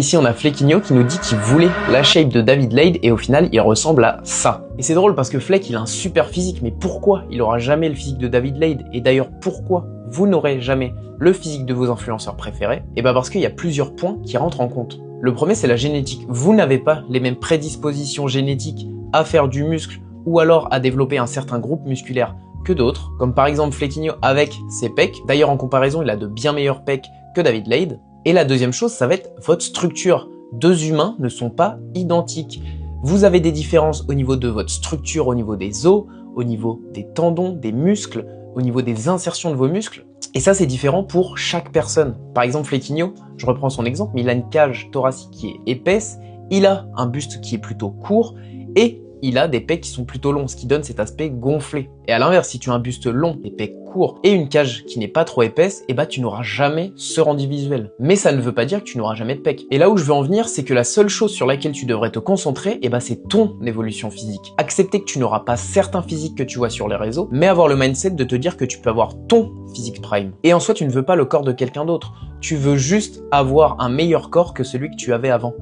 Ici, on a Flequinho qui nous dit qu'il voulait la shape de David Lade et au final, il ressemble à ça. Et c'est drôle parce que Fleck, il a un super physique, mais pourquoi il aura jamais le physique de David Lade? Et d'ailleurs, pourquoi vous n'aurez jamais le physique de vos influenceurs préférés? Et bah parce qu'il y a plusieurs points qui rentrent en compte. Le premier, c'est la génétique. Vous n'avez pas les mêmes prédispositions génétiques à faire du muscle ou alors à développer un certain groupe musculaire que d'autres, comme par exemple Flequinho avec ses pecs. D'ailleurs, en comparaison, il a de bien meilleurs pecs que David Lade. Et la deuxième chose, ça va être votre structure. Deux humains ne sont pas identiques. Vous avez des différences au niveau de votre structure, au niveau des os, au niveau des tendons, des muscles, au niveau des insertions de vos muscles. Et ça, c'est différent pour chaque personne. Par exemple, Flequinho, je reprends son exemple, mais il a une cage thoracique qui est épaisse, il a un buste qui est plutôt court et il a des pecs qui sont plutôt longs, ce qui donne cet aspect gonflé. Et à l'inverse, si tu as un buste long, des pecs courts et une cage qui n'est pas trop épaisse, et bah tu n'auras jamais ce rendu visuel. Mais ça ne veut pas dire que tu n'auras jamais de pecs. Et là où je veux en venir, c'est que la seule chose sur laquelle tu devrais te concentrer, et bah c'est ton évolution physique. Accepter que tu n'auras pas certains physiques que tu vois sur les réseaux, mais avoir le mindset de te dire que tu peux avoir ton physique prime. Et en soi, tu ne veux pas le corps de quelqu'un d'autre. Tu veux juste avoir un meilleur corps que celui que tu avais avant.